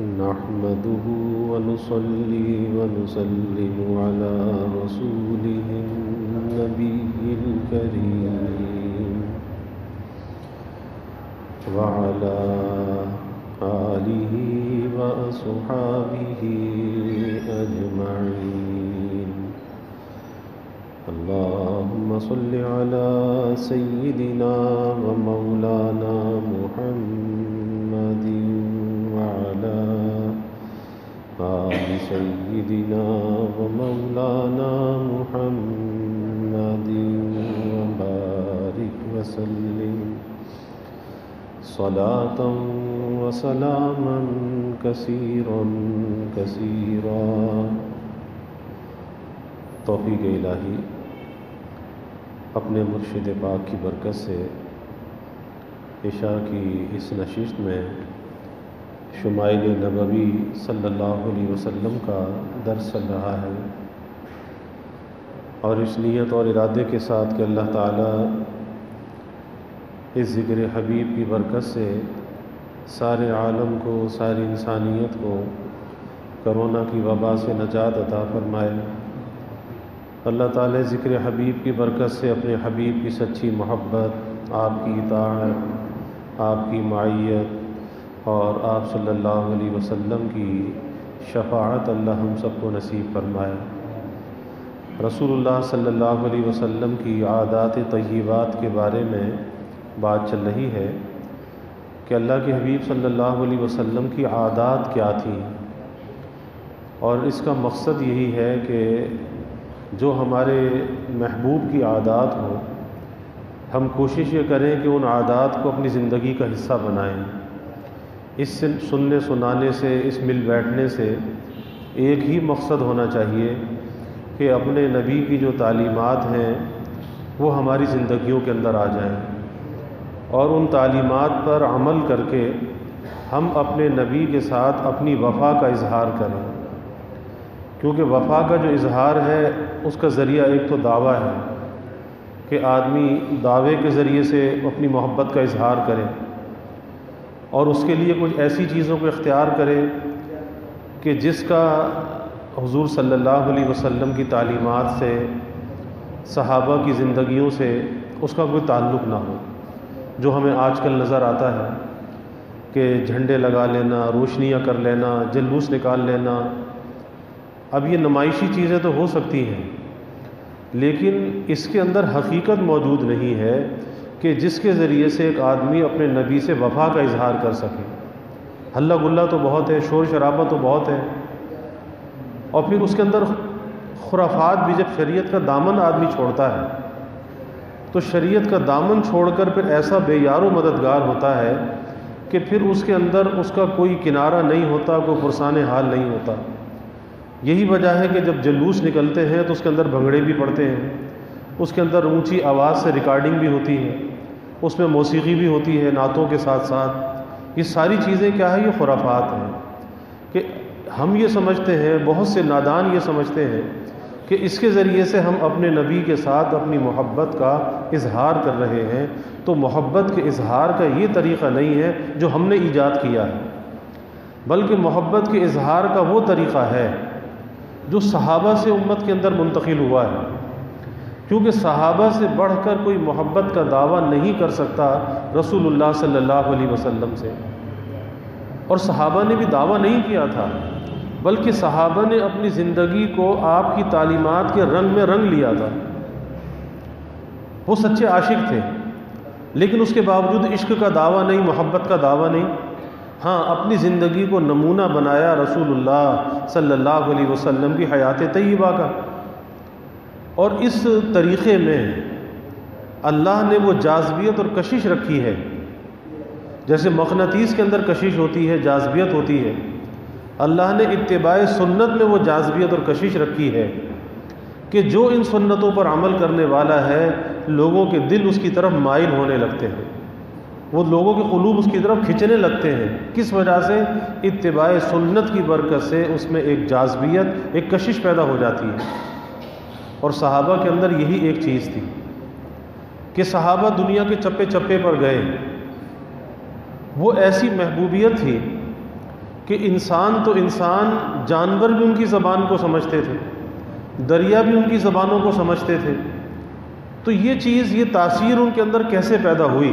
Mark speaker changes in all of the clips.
Speaker 1: نحمده ونصلي ونسلم على رسوله النبي الكريم وعلى آله وأصحابه أجمعين. اللهم صل على سيدنا ومولانا محمد وعلى آل سيدنا ومولانا محمد وبارك وسلم صلاة وسلاما كثيرا كثيرا. توفیق الہی اپنے مرشد پاک کی برکت سے عشاء کی اس نشست میں شمائل نبوی صلی اللہ علیہ وسلم کا درس چل رہا ہے، اور اس نیت اور ارادے کے ساتھ کہ اللہ تعالیٰ اس ذکر حبیب کی برکت سے سارے عالم کو، ساری انسانیت کو کرونا کی وبا سے نجات عطا فرمائے. اللہ تعالیٰ ذکر حبیب کی برکت سے اپنے حبیب کی سچی محبت، آپ کی اطاعت، آپ کی معیت اور آپ صلی اللہ علیہ وسلم کی شفاعت اللہ ہم سب کو نصیب فرمائے. رسول اللہ صلی اللہ علیہ وسلم کی عادات طیبات کے بارے میں بات چل رہی ہے کہ اللہ کے حبیب صلی اللہ علیہ وسلم کی عادات کیا تھیں، اور اس کا مقصد یہی ہے کہ جو ہمارے محبوب کی عادات ہوں، ہم کوشش یہ کریں کہ ان عادات کو اپنی زندگی کا حصہ بنائیں. اس سے سننے سنانے سے، اس مل بیٹھنے سے ایک ہی مقصد ہونا چاہیے کہ اپنے نبی کی جو تعلیمات ہیں وہ ہماری زندگیوں کے اندر آ جائیں، اور ان تعلیمات پر عمل کر کے ہم اپنے نبی کے ساتھ اپنی وفا کا اظہار کریں. کیونکہ وفا کا جو اظہار ہے اس کا ذریعہ ایک تو دعویٰ ہے کہ آدمی دعوے کے ذریعے سے اپنی محبت کا اظہار کرے، اور اس کے لیے کچھ ایسی چیزوں کو اختیار کرے کہ جس کا حضور صلی اللہ علیہ وسلم کی تعلیمات سے، صحابہ کی زندگیوں سے اس کا کوئی تعلق نہ ہو. جو ہمیں آج کل نظر آتا ہے کہ جھنڈے لگا لینا، روشنیاں کر لینا، جلوس نکال لینا، اب یہ نمائشی چیزیں تو ہو سکتی ہیں، لیکن اس کے اندر حقیقت موجود نہیں ہے کہ جس کے ذریعے سے ایک آدمی اپنے نبی سے وفا کا اظہار کر سکے. ہلہ گلہ تو بہت ہے، شور شرابہ تو بہت ہے، اور پھر اس کے اندر خرافات بھی. جب شریعت کا دامن آدمی چھوڑتا ہے تو شریعت کا دامن چھوڑ کر پھر ایسا بے یار و مددگار ہوتا ہے کہ پھر اس کے اندر اس کا کوئی کنارہ نہیں ہوتا، کوئی پرسان حال نہیں ہوتا. یہی وجہ ہے کہ جب جلوس نکلتے ہیں تو اس کے اندر بھنگڑے بھی پڑتے ہیں، اس کے اندر اونچی آواز سے ریکارڈنگ بھی ہوتی ہے، اس میں موسیقی بھی ہوتی ہے نعتوں کے ساتھ ساتھ. یہ ساری چیزیں کیا ہے؟ یہ خرافات ہیں. کہ ہم یہ سمجھتے ہیں، بہت سے نادان یہ سمجھتے ہیں کہ اس کے ذریعے سے ہم اپنے نبی کے ساتھ اپنی محبت کا اظہار کر رہے ہیں. تو محبت کے اظہار کا یہ طریقہ نہیں ہے جو ہم نے ایجاد کیا ہے، بلکہ محبت کے اظہار کا وہ طریقہ ہے جو صحابہ سے امت کے اندر منتقل ہوا ہے. کیونکہ صحابہ سے بڑھ کر کوئی محبت کا دعویٰ نہیں کر سکتا رسول اللہ صلی اللہ علیہ وسلم سے. اور صحابہ نے بھی دعویٰ نہیں کیا تھا، بلکہ صحابہ نے اپنی زندگی کو آپ کی تعلیمات کے رنگ میں رنگ لیا تھا. وہ سچے عاشق تھے، لیکن اس کے باوجود عشق کا دعویٰ نہیں، محبت کا دعویٰ نہیں. ہاں، اپنی زندگی کو نمونہ بنایا رسول اللہ صلی اللہ علیہ وسلم کی حیات طیبہ کا. اور اس طریقے میں اللہ نے وہ جاذبیت اور کشش رکھی ہے. جیسے مقناطیس کے اندر کشش ہوتی ہے، جاذبیت ہوتی ہے، اللہ نے اتباع سنت میں وہ جاذبیت اور کشش رکھی ہے کہ جو ان سنتوں پر عمل کرنے والا ہے لوگوں کے دل اس کی طرف مائل ہونے لگتے ہیں، وہ لوگوں کے قلوب اس کی طرف کھنچنے لگتے ہیں. کس وجہ سے؟ اتباع سنت کی برکت سے اس میں ایک جاذبیت، ایک کشش پیدا ہو جاتی ہے. اور صحابہ کے اندر یہی ایک چیز تھی کہ صحابہ دنیا کے چپے چپے پر گئے، وہ ایسی محبوبیت تھی کہ انسان تو انسان، جانور بھی ان کی زبان کو سمجھتے تھے، دریا بھی ان کی زبانوں کو سمجھتے تھے، تو یہ چیز، یہ تاثیر ان کے اندر کیسے پیدا ہوئی؟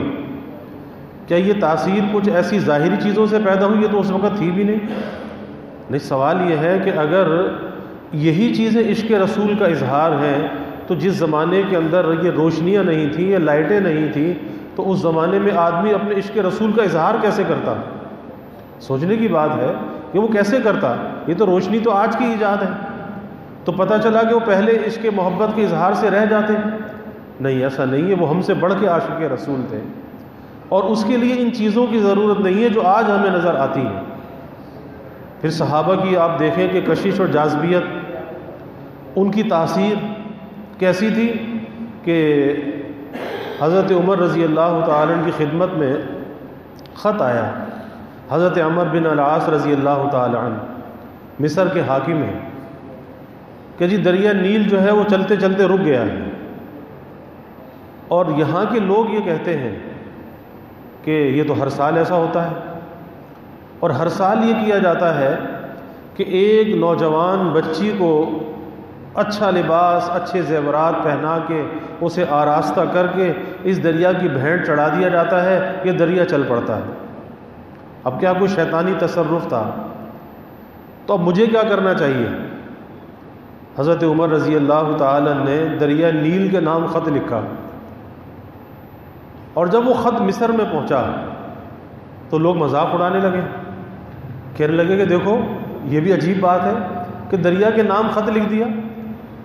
Speaker 1: کیا یہ تاثیر کچھ ایسی ظاہری چیزوں سے پیدا ہوئی؟ یہ تو اس وقت تھی بھی نہیں، سوال یہ ہے کہ اگر یہی چیزیں عشق رسول کا اظہار ہیں تو جس زمانے کے اندر یہ روشنیاں نہیں تھیں، یہ لائٹیں نہیں تھیں، تو اس زمانے میں آدمی اپنے عشق رسول کا اظہار کیسے کرتا؟ سوچنے کی بات ہے کہ وہ کیسے کرتا؟ یہ تو روشنی تو آج کی ایجاد ہے، تو پتہ چلا کہ وہ پہلے عشق محبت کے اظہار سے رہ جاتے۔ نہیں، ایسا نہیں ہے، وہ ہم سے بڑھ کے عاشق رسول تھے، اور اس کے لیے ان چیزوں کی ضرورت نہیں ہے جو آج ہمیں نظر آتی ہیں۔ پھر صحابہ کی آپ دیکھیں کہ کشش اور جاذبیت، ان کی تاثیر کیسی تھی کہ حضرت عمر رضی اللہ تعالیٰ عنہ کی خدمت میں خط آیا، حضرت عمر بن العاص رضی اللہ تعالیٰ عنہ مصر کے حاکم ہیں، کہ جی دریا نیل جو ہے وہ چلتے چلتے رک گیا ہے، اور یہاں کے لوگ یہ کہتے ہیں کہ یہ تو ہر سال ایسا ہوتا ہے، اور ہر سال یہ کیا جاتا ہے کہ ایک نوجوان بچی کو اچھا لباس، اچھے زیورات پہنا کے، اسے آراستہ کر کے اس دریا کی بھینٹ چڑھا دیا جاتا ہے، یہ دریا چل پڑتا ہے۔ اب کیا کوئی شیطانی تصرف تھا؟ تو اب مجھے کیا کرنا چاہیے؟ حضرت عمر رضی اللہ تعالی نے دریا نیل کے نام خط لکھا، اور جب وہ خط مصر میں پہنچا تو لوگ مذاق اڑانے لگے، کہنے لگے کہ دیکھو یہ بھی عجیب بات ہے کہ دریا کے نام خط لکھ دیا،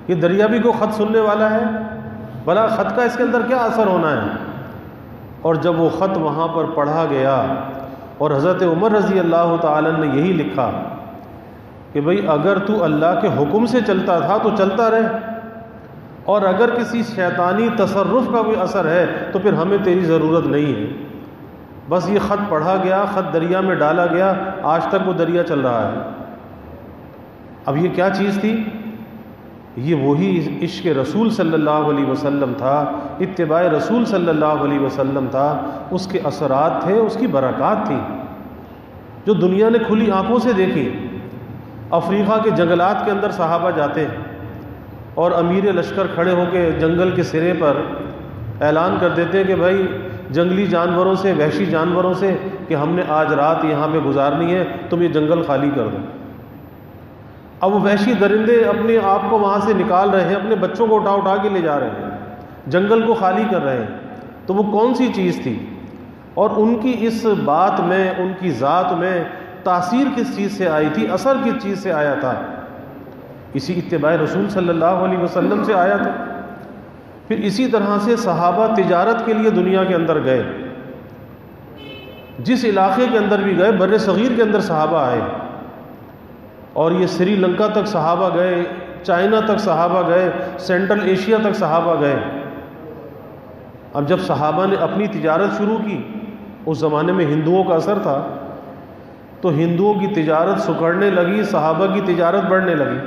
Speaker 1: یہ دریا بھی کوئی خط سننے والا ہے؟ بھلا خط کا اس کے اندر کیا اثر ہونا ہے؟ اور جب وہ خط وہاں پر پڑھا گیا اور حضرت عمر رضی اللہ تعالیٰ نے یہی لکھا کہ بھئی اگر تو اللہ کے حکم سے چلتا تھا تو چلتا رہے، اور اگر کسی شیطانی تصرف کا کوئی اثر ہے تو پھر ہمیں تیری ضرورت نہیں ہے۔ بس یہ خط پڑھا گیا، خط دریا میں ڈالا گیا، آج تک وہ دریا چل رہا ہے۔ اب یہ کیا چیز تھی؟ یہ وہی عشق رسول صلی اللہ علیہ وسلم تھا، اتباع رسول صلی اللہ علیہ وسلم تھا، اس کے اثرات تھے، اس کی برکات تھی جو دنیا نے کھلی آنکھوں سے دیکھی۔ افریقہ کے جنگلات کے اندر صحابہ جاتے ہیں اور امیر لشکر کھڑے ہو کے جنگل کے سرے پر اعلان کر دیتے ہیں کہ بھائی جنگلی جانوروں سے، وحشی جانوروں سے، کہ ہم نے آج رات یہاں پہ گزارنی ہے، تم یہ جنگل خالی کر دو۔ اب وہ وحشی درندے اپنے آپ کو وہاں سے نکال رہے ہیں، اپنے بچوں کو اٹھا کے لے جا رہے ہیں، جنگل کو خالی کر رہے ہیں، تو وہ کون سی چیز تھی؟ اور ان کی اس بات میں، ان کی ذات میں تاثیر کس چیز سے آئی تھی، اثر کس چیز سے آیا تھا؟ اسی اتباع رسول صلی اللہ علیہ وسلم سے آیا تھا۔ پھر اسی طرح سے صحابہ تجارت کے لیے دنیا کے اندر گئے، جس علاقے کے اندر بھی گئے، بر صغیر کے اندر صحابہ آئے، اور یہ سری لنکا تک صحابہ گئے، چائنا تک صحابہ گئے، سینٹرل ایشیا تک صحابہ گئے۔ اب جب صحابہ نے اپنی تجارت شروع کی، اس زمانے میں ہندوؤں کا اثر تھا، تو ہندوؤں کی تجارت سکڑنے لگی، صحابہ کی تجارت بڑھنے لگی،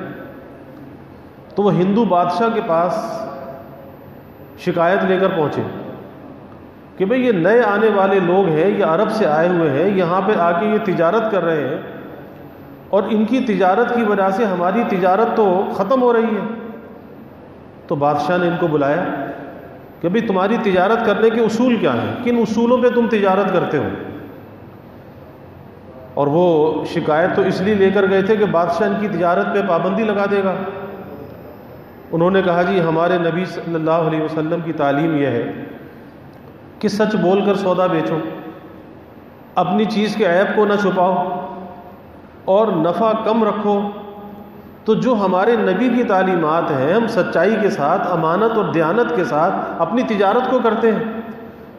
Speaker 1: تو وہ ہندو بادشاہ کے پاس شکایت لے کر پہنچے کہ بھئی یہ نئے آنے والے لوگ ہیں، یہ عرب سے آئے ہوئے ہیں، یہاں پہ آ کے یہ تجارت کر رہے ہیں، اور ان کی تجارت کی وجہ سے ہماری تجارت تو ختم ہو رہی ہے۔ تو بادشاہ نے ان کو بلایا کہ بھئی تمہاری تجارت کرنے کے اصول کیا ہیں، کن اصولوں پہ تم تجارت کرتے ہو؟ اور وہ شکایت تو اس لیے لے کر گئے تھے کہ بادشاہ ان کی تجارت پہ پابندی لگا دے گا۔ انہوں نے کہا جی ہمارے نبی صلی اللہ علیہ وسلم کی تعلیم یہ ہے کہ سچ بول کر سودا بیچو، اپنی چیز کے عیب کو نہ چھپاؤ، اور نفع کم رکھو۔ تو جو ہمارے نبی کی تعلیمات ہیں، ہم سچائی کے ساتھ، امانت اور دیانت کے ساتھ اپنی تجارت کو کرتے ہیں۔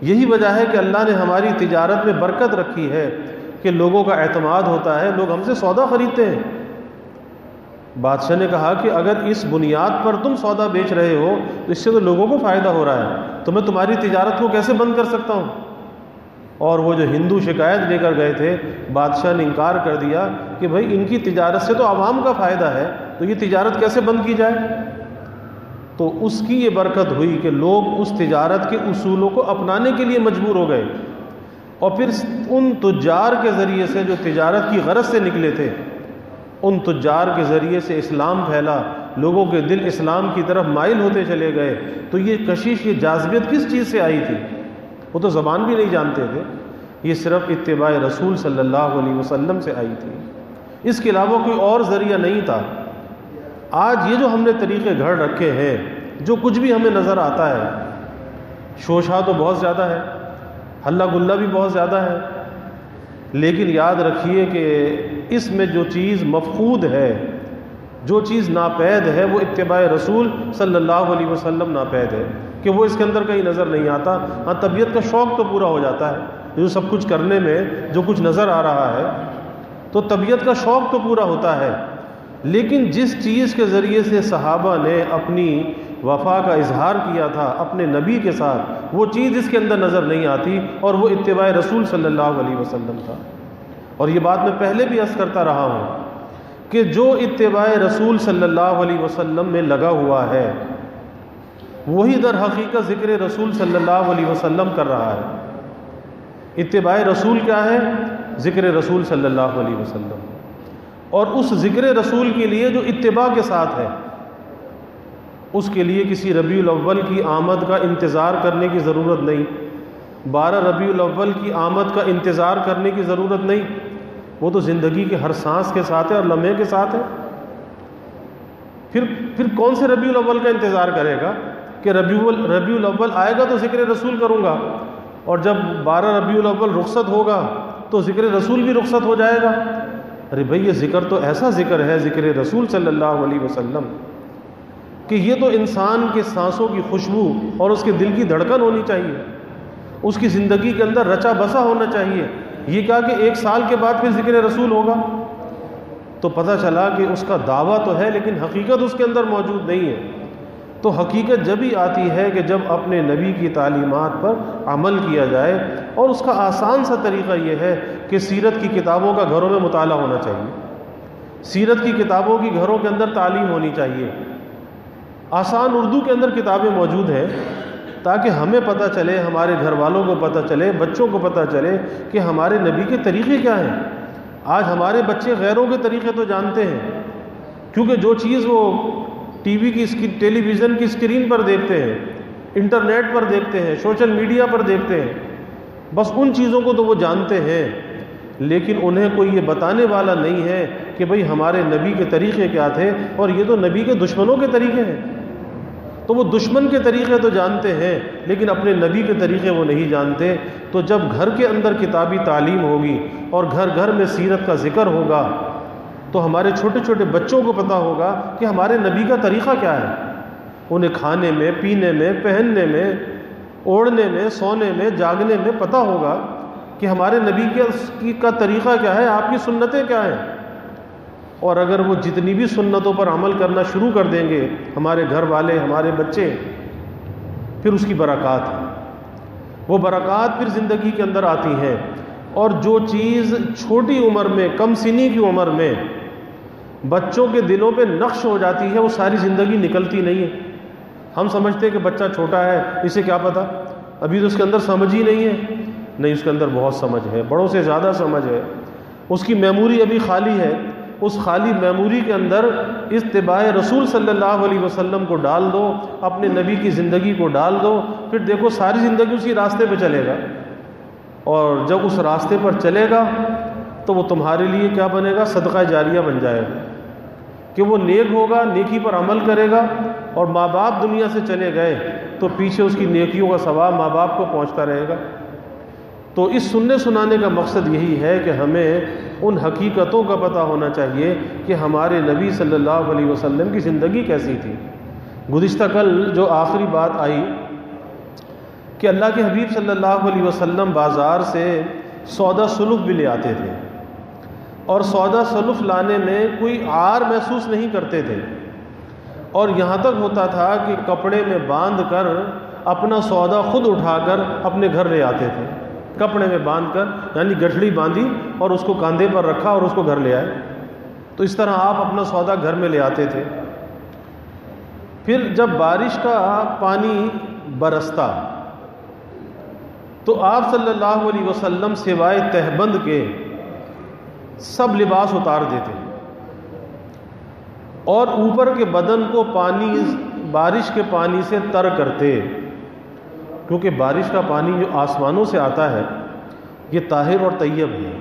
Speaker 1: یہی وجہ ہے کہ اللہ نے ہماری تجارت میں برکت رکھی ہے کہ لوگوں کا اعتماد ہوتا ہے، لوگ ہم سے سودا خریدتے ہیں۔ بادشاہ نے کہا کہ اگر اس بنیاد پر تم سودا بیچ رہے ہو تو اس سے تو لوگوں کو فائدہ ہو رہا ہے، تو میں تمہاری تجارت کو کیسے بند کر سکتا ہوں؟ اور وہ جو ہندو شکایت لے کر گئے تھے، بادشاہ نے انکار کر دیا کہ بھائی ان کی تجارت سے تو عوام کا فائدہ ہے، تو یہ تجارت کیسے بند کی جائے؟ تو اس کی یہ برکت ہوئی کہ لوگ اس تجارت کے اصولوں کو اپنانے کے لیے مجبور ہو گئے۔ اور پھر ان تجار کے ذریعے سے جو تجارت کی غرض سے نکلے تھے، ان تجار کے ذریعے سے اسلام پھیلا، لوگوں کے دل اسلام کی طرف مائل ہوتے چلے گئے۔ تو یہ کشش، یہ جاذبیت کس چیز سے آئی تھی؟ وہ تو زبان بھی نہیں جانتے تھے، یہ صرف اتباع رسول صلی اللہ علیہ وسلم سے آئی تھی، اس کے علاوہ کوئی اور ذریعہ نہیں تھا۔ آج یہ جو ہم نے طریقے گھڑ رکھے ہیں، جو کچھ بھی ہمیں نظر آتا ہے، شوشہ تو بہت زیادہ ہے، ہلہ گلہ بھی بہت زیادہ ہے، لیکن یاد رکھیے کہ اس میں جو چیز مفقود ہے، جو چیز ناپید ہے، وہ اتباع رسول صلی اللہ علیہ وسلم ناپید ہے، کہ وہ اس کے اندر کہیں نظر نہیں آتا۔ ہاں، طبیعت کا شوق تو پورا ہو جاتا ہے، جو سب کچھ کرنے میں جو کچھ نظر آ رہا ہے، تو طبیعت کا شوق تو پورا ہوتا ہے، لیکن جس چیز کے ذریعے سے صحابہ نے اپنی وفا کا اظہار کیا تھا اپنے نبی کے ساتھ، وہ چیز اس کے اندر نظر نہیں آتی، اور وہ اتباع رسول صلی اللہ علیہ وسلم تھا۔ اور یہ بات میں پہلے بھی عرض کرتا رہا ہوں کہ جو اتباع رسول صلی اللہ علیہ وسلم میں لگا ہوا ہے، وہی در حقیقت ذکر رسول صلی اللہ علیہ وسلم کر رہا ہے۔ اتباع رسول کیا ہے؟ ذکر رسول صلی اللہ علیہ وسلم، اور اس ذکر رسول کے لیے جو اتباع کے ساتھ ہے، اس کے لیے کسی ربیع الاول کی آمد کا انتظار کرنے کی ضرورت نہیں، 12 ربیع الاول کی آمد کا انتظار کرنے کی ضرورت نہیں، وہ تو زندگی کے ہر سانس کے ساتھ ہے اور لمحے کے ساتھ ہے۔ پھر کون سے ربیع الاول کا انتظار کرے گا کہ ربیع الاول آئے گا تو ذکر رسول کروں گا، اور جب 12 ربیع الاول رخصت ہوگا تو ذکر رسول بھی رخصت ہو جائے گا؟ ارے بھائی، یہ ذکر تو ایسا ذکر ہے، ذکر رسول صلی اللہ علیہ وسلم، کہ یہ تو انسان کے سانسوں کی خوشبو اور اس کے دل کی دھڑکن ہونی چاہیے، اس کی زندگی کے اندر رچا بسا ہونا چاہیے۔ یہ کیا کہ 1 سال کے بعد پھر ذکر رسول ہوگا؟ تو پتہ چلا کہ اس کا دعویٰ تو ہے لیکن حقیقت اس کے اندر موجود نہیں ہے۔ تو حقیقت جب ہی آتی ہے کہ جب اپنے نبی کی تعلیمات پر عمل کیا جائے، اور اس کا آسان سا طریقہ یہ ہے کہ سیرت کی کتابوں کا گھروں میں مطالعہ ہونا چاہیے، سیرت کی کتابوں کی گھروں کے اندر تعلیم ہونی چاہیے۔ آسان اردو کے اندر کتابیں موجود ہیں تاکہ ہمیں پتہ چلے، ہمارے گھر والوں کو پتہ چلے، بچوں کو پتہ چلے کہ ہمارے نبی کے طریقے کیا ہیں۔ آج ہمارے بچے غیروں کے طریقے تو جانتے ہیں، کیونکہ جو چیز وہ ٹیلی ویژن کی اسکرین پر دیکھتے ہیں، انٹرنیٹ پر دیکھتے ہیں، سوشل میڈیا پر دیکھتے ہیں، بس ان چیزوں کو تو وہ جانتے ہیں، لیکن انہیں کوئی یہ بتانے والا نہیں ہے کہ بھئی ہمارے نبی کے طریقے کیا تھے، اور یہ تو نبی کے دشمنوں کے طریقے ہیں۔ تو وہ دشمن کے طریقے تو جانتے ہیں لیکن اپنے نبی کے طریقے وہ نہیں جانتے۔ تو جب گھر کے اندر کتابی تعلیم ہوگی اور گھر گھر میں سیرت کا ذکر ہوگا تو ہمارے چھوٹے چھوٹے بچوں کو پتہ ہوگا کہ ہمارے نبی کا طریقہ کیا ہے۔ انہیں کھانے میں، پینے میں، پہننے میں، اوڑھنے میں، سونے میں، جاگنے میں پتہ ہوگا کہ ہمارے نبی کا طریقہ کیا ہے، آپ کی سنتیں کیا ہیں۔ اور اگر وہ جتنی بھی سنتوں پر عمل کرنا شروع کر دیں گے ہمارے گھر والے، ہمارے بچے، پھر اس کی برکات ہے، وہ برکات پھر زندگی کے اندر آتی ہیں۔ اور جو چیز چھوٹی عمر میں، کم سنی کی عمر میں بچوں کے دلوں پہ نقش ہو جاتی ہے، وہ ساری زندگی نکلتی نہیں ہے۔ ہم سمجھتے ہیں کہ بچہ چھوٹا ہے، اسے کیا پتہ، ابھی تو اس کے اندر سمجھ ہی نہیں ہے۔ نہیں، اس کے اندر بہت سمجھ ہے، بڑوں سے زیادہ سمجھ ہے۔ اس کی میموری ابھی خالی ہے، اس خالی میموری کے اندر اتباع رسول صلی اللہ علیہ وسلم کو ڈال دو، اپنے نبی کی زندگی کو ڈال دو، پھر دیکھو ساری زندگی اسی راستے پہ چلے گا۔ اور جب اس راستے پر چلے گا تو وہ تمہارے لیے کیا بنے گا، صدقہ جاریہ بن جائے گا، کہ وہ نیک ہوگا، نیکی پر عمل کرے گا، اور ماں باپ دنیا سے چلے گئے تو پیچھے اس کی نیکیوں کا ثواب ماں باپ کو پہنچتا رہے گا۔ تو اس سننے سنانے کا مقصد یہی ہے کہ ہمیں ان حقیقتوں کا پتہ ہونا چاہیے کہ ہمارے نبی صلی اللہ علیہ وسلم کی زندگی کیسی تھی۔ گزشتہ کل جو آخری بات آئی کہ اللہ کے حبیب صلی اللہ علیہ وسلم بازار سے سودا سلف بھی لے آتے تھے، اور سودا سلف لانے میں کوئی عار محسوس نہیں کرتے تھے، اور یہاں تک ہوتا تھا کہ کپڑے میں باندھ کر اپنا سودا خود اٹھا کر اپنے گھر لے آتے تھے، کپڑے میں باندھ کر، یعنی گٹھڑی باندھی اور اس کو کاندھے پر رکھا اور اس کو گھر لے آئے۔ تو اس طرح آپ اپنا سودا گھر میں لے آتے تھے۔ پھر جب بارش کا پانی برستا تو آپ صلی اللہ علیہ وسلم سوائے تہبند کے سب لباس اتار دیتے اور اوپر کے بدن کو بارش کے پانی سے تر کرتے، کیونکہ بارش کا پانی جو آسمانوں سے آتا ہے یہ طاہر اور طیب ہے،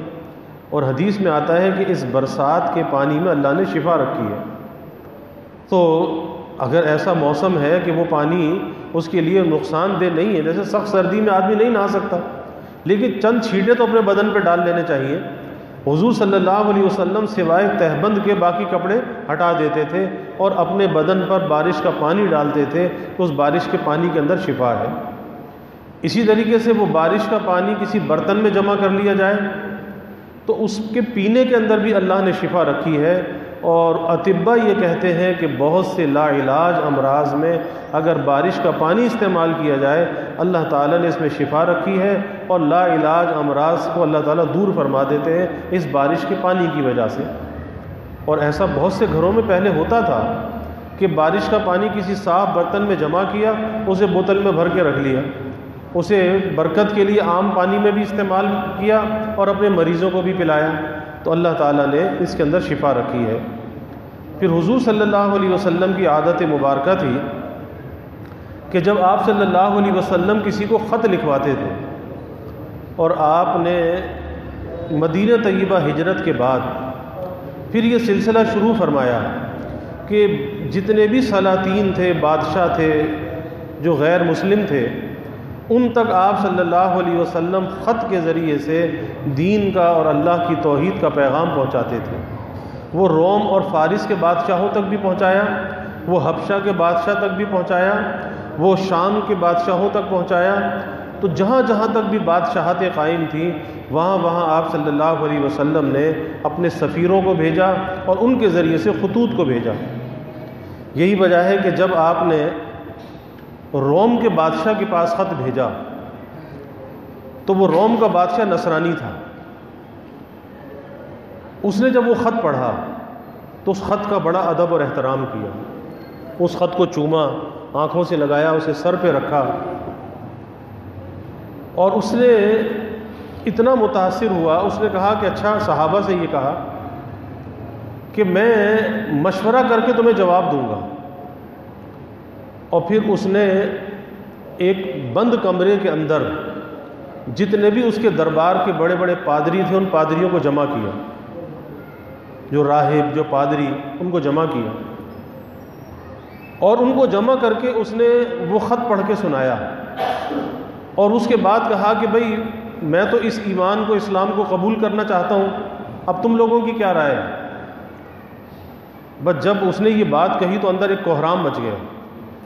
Speaker 1: اور حدیث میں آتا ہے کہ اس برسات کے پانی میں اللہ نے شفا رکھی ہے۔ تو اگر ایسا موسم ہے کہ وہ پانی اس کے لیے نقصان دہ نہیں ہے، جیسے سخت سردی میں آدمی نہیں نہا سکتا، لیکن چند چھینٹے تو اپنے بدن پہ ڈال لینے چاہیے، حضور صلی اللہ علیہ وسلم سوائے تہبند کے باقی کپڑے ہٹا دیتے تھے اور اپنے بدن پر بارش کا پانی ڈالتے تھے کہ اس بارش کے پانی کے اندر شفا ہے۔ اسی طریقے سے وہ بارش کا پانی کسی برتن میں جمع کر لیا جائے تو اس کے پینے کے اندر بھی اللہ نے شفا رکھی ہے، اور اطباء یہ کہتے ہیں کہ بہت سے لا علاج امراض میں اگر بارش کا پانی استعمال کیا جائے اللہ تعالیٰ نے اس میں شفا رکھی ہے، اور لا علاج امراض کو اللہ تعالیٰ دور فرما دیتے ہیں اس بارش کے پانی کی وجہ سے۔ اور ایسا بہت سے گھروں میں پہلے ہوتا تھا کہ بارش کا پانی کسی صاف برتن میں جمع کیا، اسے بوتل میں بھر کے رکھ لیا، اسے برکت کے لیے عام پانی میں بھی استعمال کیا اور اپنے مریضوں کو بھی پلایا، تو اللہ تعالیٰ نے اس کے اندر شفا رکھی ہے۔ پھر حضور صلی اللہ علیہ وسلم کی عادت مبارکہ تھی کہ جب آپ صلی اللہ علیہ وسلم کسی کو خط لکھواتے تھے، اور آپ نے مدینہ طیبہ ہجرت کے بعد پھر یہ سلسلہ شروع فرمایا کہ جتنے بھی سلاطین تھے، بادشاہ تھے جو غیر مسلم تھے، ان تک آپ صلی اللہ علیہ وسلم خط کے ذریعے سے دین کا اور اللہ کی توحید کا پیغام پہنچاتے تھے۔ وہ روم اور فارس کے بادشاہوں تک بھی پہنچایا، وہ حبشہ کے بادشاہ تک بھی پہنچایا، وہ شام کے بادشاہوں تک پہنچایا، تو جہاں جہاں تک بھی بادشاہتیں قائم تھیں وہاں وہاں آپ صلی اللہ علیہ وسلم نے اپنے سفیروں کو بھیجا اور ان کے ذریعے سے خطوط کو بھیجا۔ یہی وجہ ہے کہ جب آپ نے روم کے بادشاہ کے پاس خط بھیجا تو وہ روم کا بادشاہ نصرانی تھا، اس نے جب وہ خط پڑھا تو اس خط کا بڑا ادب اور احترام کیا، اس خط کو چوما، آنکھوں سے لگایا، اسے سر پہ رکھا، اور اس نے اتنا متاثر ہوا، اس نے کہا کہ اچھا، صحابہ سے یہ کہا کہ میں مشورہ کر کے تمہیں جواب دوں گا۔ اور پھر اس نے ایک بند کمرے کے اندر جتنے بھی اس کے دربار کے بڑے بڑے پادری تھے ان پادریوں کو جمع کیا، جو راہب، جو پادری، ان کو جمع کیا، اور ان کو جمع کر کے اس نے وہ خط پڑھ کے سنایا، اور اس کے بعد کہا کہ بھئی میں تو اس ایمان کو، اسلام کو قبول کرنا چاہتا ہوں، اب تم لوگوں کی کیا رائے ہے؟ بس جب اس نے یہ بات کہی تو اندر ایک کوہرام مچ گیا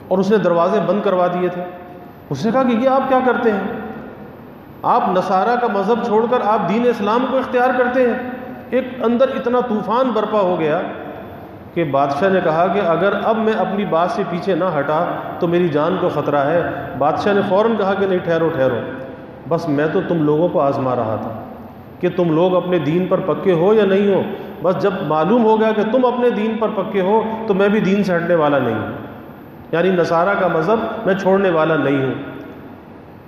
Speaker 1: اور اس نے دروازے بند کروا دیے تھے۔ اس نے کہا کہ یہ آپ کیا کرتے ہیں؟ آپ نصارہ کا مذہب چھوڑ کر آپ دین اسلام کو اختیار کرتے ہیں۔ ایک اندر اتنا طوفان برپا ہو گیا کہ بادشاہ نے کہا کہ اگر اب میں اپنی بات سے پیچھے نہ ہٹا تو میری جان کو خطرہ ہے۔ بادشاہ نے فوراً کہا کہ نہیں، ٹھہرو ٹھہرو، بس میں تو تم لوگوں کو آزما رہا تھا کہ تم لوگ اپنے دین پر پکے ہو یا نہیں ہو۔ بس جب معلوم ہو گیا کہ تم اپنے دین پر پکے ہو تو میں بھی دین سے ہٹنے والا نہیں ہوں، یعنی نصارہ کا مذہب میں چھوڑنے والا نہیں ہوں۔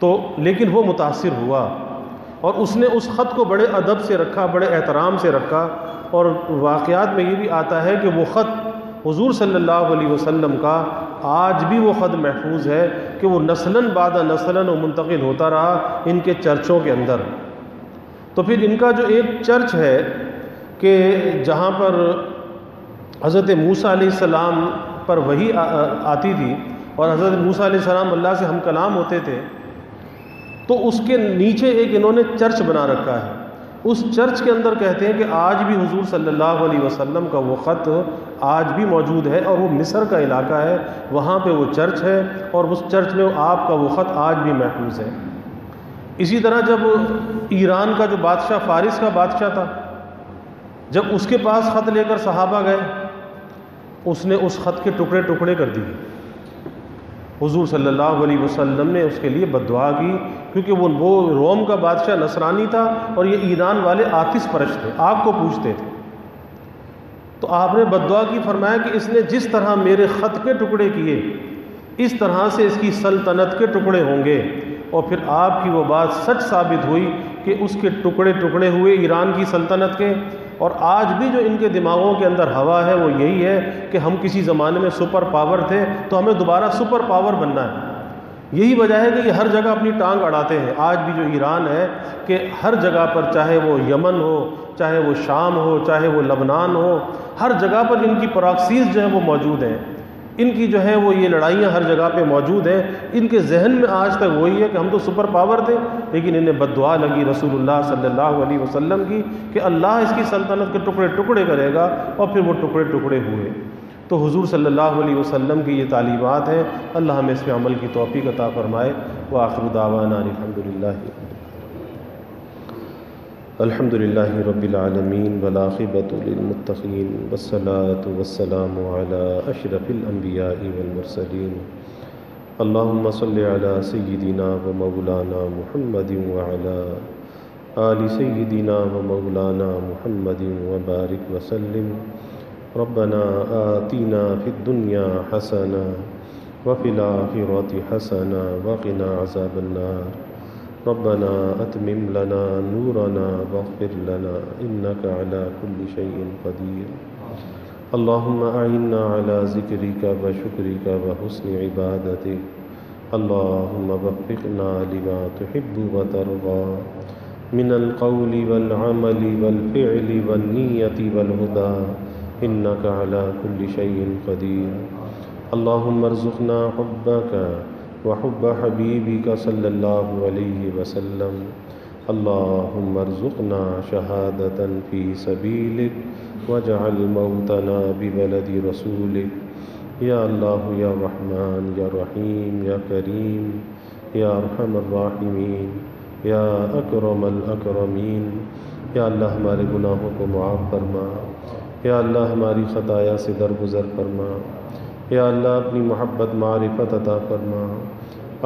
Speaker 1: تو لیکن وہ متاثر ہوا اور اس نے اس خط کو بڑے ادب سے رکھا، بڑے احترام سے رکھا، اور واقعات میں یہ بھی آتا ہے کہ وہ خط حضور صلی اللہ علیہ وسلم کا آج بھی وہ خط محفوظ ہے کہ وہ نسلاً بعد نسلاً وہ منتقل ہوتا رہا ان کے چرچوں کے اندر۔ تو پھر ان کا جو ایک چرچ ہے کہ جہاں پر حضرت موسیٰ علیہ السلام پر وحی آتی تھی اور حضرت موسیٰ علیہ السلام اللہ سے ہم کلام ہوتے تھے، تو اس کے نیچے ایک انہوں نے چرچ بنا رکھا ہے۔ اس چرچ کے اندر کہتے ہیں کہ آج بھی حضور صلی اللہ علیہ وسلم کا وہ خط آج بھی موجود ہے، اور وہ مصر کا علاقہ ہے، وہاں پہ وہ چرچ ہے، اور اس چرچ میں آپ کا وہ خط آج بھی محفوظ ہے۔ اسی طرح جب ایران کا جو بادشاہ، فارس کا بادشاہ تھا، جب اس کے پاس خط لے کر صحابہ گئے، اس نے اس خط کے ٹکڑے ٹکڑے کر دیے۔ حضور صلی اللہ علیہ وسلم نے اس کے لیے بد دعا کی، کیونکہ وہ روم کا بادشاہ نصرانی تھا اور یہ ایران والے آتش پرست تھے، آگ کو پوجتے تھے۔ تو آپ نے بد دعا کی، فرمایا کہ اس نے جس طرح میرے خط کے ٹکڑے کیے اس طرح سے اس کی سلطنت کے ٹکڑے ہوں گے، اور پھر آپ کی وہ بات سچ ثابت ہوئی کہ اس کے ٹکڑے ٹکڑے ہوئے ایران کی سلطنت کے، اور آج بھی جو ان کے دماغوں کے اندر ہوا ہے وہ یہی ہے کہ ہم کسی زمانے میں سپر پاور تھے تو ہمیں دوبارہ سپر پاور بننا ہے۔ یہی وجہ ہے کہ یہ ہر جگہ اپنی ٹانگ اڑاتے ہیں۔ آج بھی جو ایران ہے کہ ہر جگہ پر، چاہے وہ یمن ہو، چاہے وہ شام ہو، چاہے وہ لبنان ہو، ہر جگہ پر ان کی پراکسیز جو ہیں وہ موجود ہیں، ان کی جو ہے وہ یہ لڑائیاں ہر جگہ پہ موجود ہیں۔ ان کے ذہن میں آج تک وہی ہے کہ ہم تو سپر پاور تھے، لیکن انہیں بد دعا لگی رسول اللہ صلی اللہ علیہ وسلم کی کہ اللہ اس کی سلطنت کے ٹکڑے ٹکڑے کرے گا، اور پھر وہ ٹکڑے ٹکڑے ہوئے۔ تو حضور صلی اللہ علیہ وسلم کی یہ تعلیمات ہیں، اللہ ہمیں اس پہ عمل کی توفیق عطا فرمائے۔ وآخر دعوانا الحمد للہ رب العالمین والعاقبۃ للمتقین والصلاة والسلام علی اشرف الانبیاء والمرسلین اللہم صل علی سیدنا و مولانا محمد وعلی آل سیدنا و مولانا محمد وبارک وسلم۔ ربنا آتنا فی الدنیا حسنہ وفی الآخرۃ حسنہ وقنا عذاب النار۔ ربنا اتمم لنا نورنا واغفر لنا انک علی کل شیء قدیر۔ اللہم اعنا علی ذکرک وشکرک وحسن عبادتک۔ اللہم وفقنا لما تحب وترضى من القول والعمل والفعل والنیت والہدى انک علی کل شیء قدیر۔ اللہم ارزقنا حبک وحب حبیبک صلی اللہ علیہ وسلم۔ اللہم ارزقنا شہادة فی سبیلک واجعل موتنا ببلد رسولک۔ یا اللہ یا رحمن یا رحیم یا کریم یا ارحم الراحمین یا اکرم الاکرمین۔ یا اللہ ہمارے گناہوں کو معاف فرما، یا اللہ ہماری خطایا سے درگزر فرما، یا اللہ اپنی محبت معرفت عطا فرما،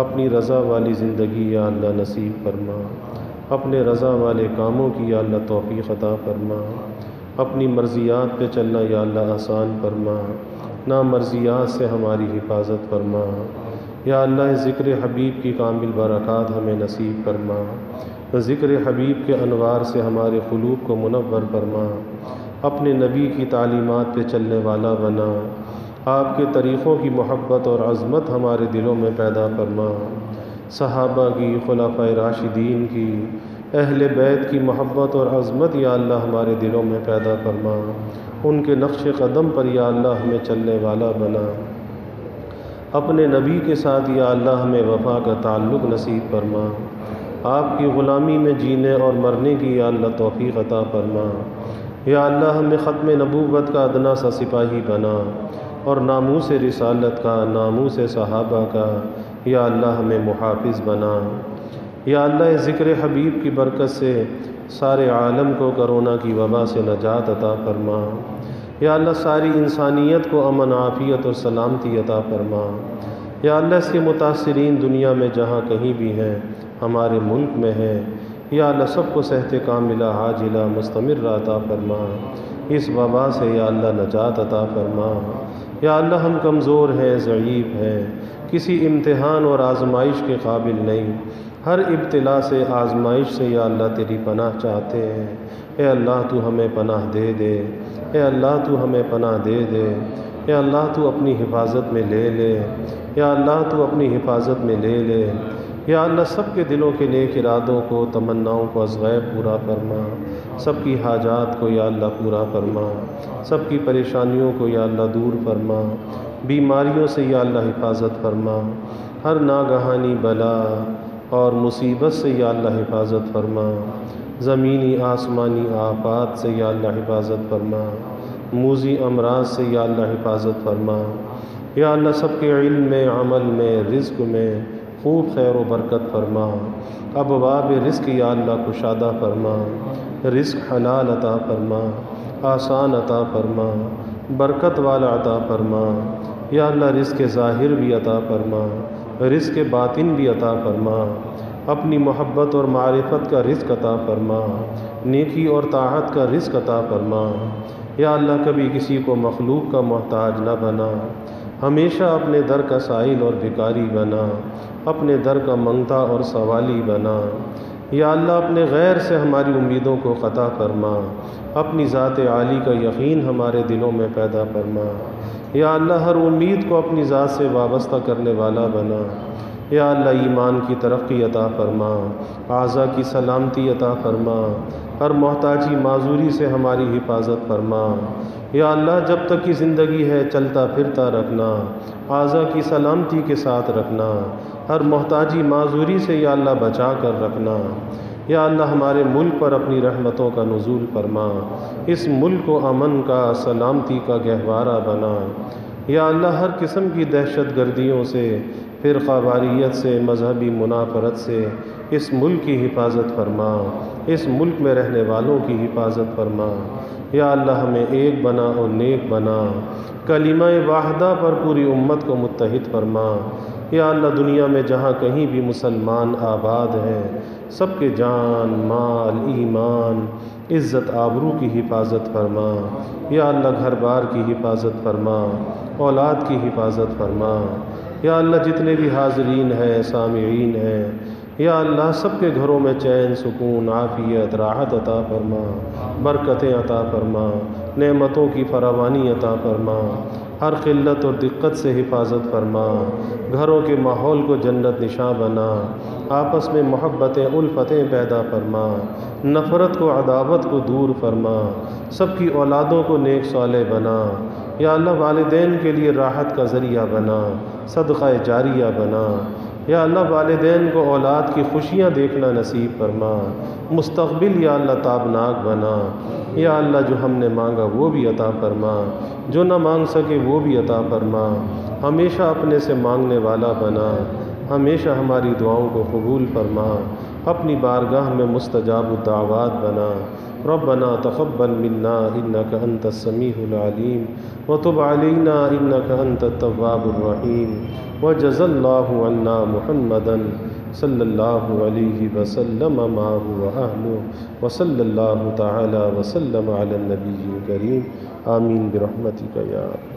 Speaker 1: اپنی رضا والی زندگی یا اللہ نصیب فرما، اپنے رضا والے کاموں کی یا اللہ توفیق عطا فرما، اپنی مرضیات پہ چلنا یا اللہ آسان فرما، نامرضیات سے ہماری حفاظت فرما۔ یا اللہ ذکر حبیب کی کامل برکات ہمیں نصیب فرما، ذکر حبیب کے انوار سے ہمارے قلوب کو منور فرما، اپنے نبی کی تعلیمات پہ چلنے والا بنا، آپ کے طریقوں کی محبت اور عظمت ہمارے دلوں میں پیدا فرما، صحابہ کی، خلفائے راشدین کی، اہل بیت کی محبت اور عظمت یا اللہ ہمارے دلوں میں پیدا فرما، ان کے نقش قدم پر یا اللہ ہمیں چلنے والا بنا، اپنے نبی کے ساتھ یا اللہ ہمیں وفا کا تعلق نصیب فرما، آپ کی غلامی میں جینے اور مرنے کی یا اللہ توفیق عطا فرما۔ یا اللہ ہمیں ختم نبوت کا ادنا سا سپاہی بنا، اور ناموس رسالت کا، ناموس صحابہ کا یا اللہ ہمیں محافظ بنا۔ یا اللہ ذکر حبیب کی برکت سے سارے عالم کو کرونا کی وبا سے نجات عطا فرما۔ یا اللہ ساری انسانیت کو امن، عافیت اور سلامتی عطا فرما۔ یا اللہ اس کے متاثرین دنیا میں جہاں کہیں بھی ہیں، ہمارے ملک میں ہیں، یا اللہ سب کو صحت کاملہ عاجلہ مستمر عطا فرما، اس وبا سے یا اللہ نجات عطا فرما۔ یا اللہ ہم کمزور ہیں، ضعیف ہیں، کسی امتحان اور آزمائش کے قابل نہیں، ہر ابتلا سے، آزمائش سے یا اللہ تیری پناہ چاہتے ہیں۔ اے اللہ تو ہمیں پناہ دے دے، اے اللہ تو ہمیں پناہ دے دے، اے اللہ تو اپنی حفاظت میں لے لے، یا اللہ تو اپنی حفاظت میں لے لے۔ یا اللہ سب کے دلوں کے نیک ارادوں کو، تمناؤں کو از غیب پورا فرما، سب کی حاجات کو یا اللہ پورا فرما، سب کی پریشانیوں کو یا اللہ دور فرما، بیماریوں سے یا اللہ حفاظت فرما، ہر ناگہانی بلا اور مصیبت سے یا اللہ حفاظت فرما، زمینی آسمانی آفات سے یا اللہ حفاظت فرما، موذی امراض سے یا اللہ حفاظت فرما۔ یا اللہ سب کے علم میں، عمل میں، رزق میں خوب خیر و برکت فرما، ابواب رزق یا اللہ کشادہ فرما، رزق حلال عطا فرما، آسان عطا فرما، برکت والا عطا فرما۔ یا اللہ رزق ظاہر بھی عطا فرما، رزق باطن بھی عطا فرما، اپنی محبت اور معرفت کا رزق عطا فرما، نیکی اور طاعت کا رزق عطا فرما۔ یا اللہ کبھی کسی کو مخلوق کا محتاج نہ بنا، ہمیشہ اپنے در کا سائل اور بھکاری بنا، اپنے در کا منگتا اور سوالی بنا۔ یا اللہ اپنے غیر سے ہماری امیدوں کو قطع فرما، اپنی ذات عالی کا یقین ہمارے دلوں میں پیدا فرما۔ یا اللہ ہر امید کو اپنی ذات سے وابستہ کرنے والا بنا۔ یا اللہ ایمان کی ترقی عطا فرما، اعضاء کی سلامتی عطا فرما، ہر محتاجی معذوری سے ہماری حفاظت فرما۔ یا اللہ جب تک کی زندگی ہے چلتا پھرتا رکھنا، اعضاء کی سلامتی کے ساتھ رکھنا، ہر محتاجی معذوری سے یا اللہ بچا کر رکھنا۔ یا اللہ ہمارے ملک پر اپنی رحمتوں کا نزول فرما، اس ملک کو امن کا سلامتی کا گہوارہ بنا۔ یا اللہ ہر قسم کی دہشت گردیوں سے، فرقہ واریت سے، مذہبی منافرت سے اس ملک کی حفاظت فرما، اس ملک میں رہنے والوں کی حفاظت فرما۔ یا اللہ ہمیں ایک بنا اور نیک بنا، کلمہ واحدہ پر پوری امت کو متحد فرما۔ یا اللہ دنیا میں جہاں کہیں بھی مسلمان آباد ہیں، سب کے جان، مال، ایمان، عزت آبرو کی حفاظت فرما۔ یا اللہ گھر بار کی حفاظت فرما، اولاد کی حفاظت فرما۔ یا اللہ جتنے بھی حاضرین ہیں، سامعین ہیں، یا اللہ سب کے گھروں میں چین، سکون، عافیت، راحت عطا فرما، برکتیں عطا فرما، نعمتوں کی فراوانی عطا فرما، ہر قلت اور دقت سے حفاظت فرما، گھروں کے ماحول کو جنت نشاں بنا، آپس میں محبتیں، الفتیں پیدا فرما، نفرت کو، عداوت کو دور فرما، سب کی اولادوں کو نیک صالح بنا۔ یا اللہ والدین کے لیے راحت کا ذریعہ بنا، صدقہ جاریہ بنا۔ یا اللہ والدین کو اولاد کی خوشیاں دیکھنا نصیب فرما، مستقبل یا اللہ تابناک بنا۔ یا اللہ جو ہم نے مانگا وہ بھی عطا فرما، جو نہ مانگ سکے وہ بھی عطا فرما، ہمیشہ اپنے سے مانگنے والا بنا، ہمیشہ ہماری دعاؤں کو قبول فرما، اپنی بارگاہ میں مستجاب الدعوات بنا۔ ربنا تقبل منا انك انت السميع العليم وتب علينا انك انت التواب الرحيم وجزى الله عنا محمدا صلى الله عليه وسلم معه واهله وصلى الله تعالى وسلم على النبي الكريم آمين برحمتك يا رب۔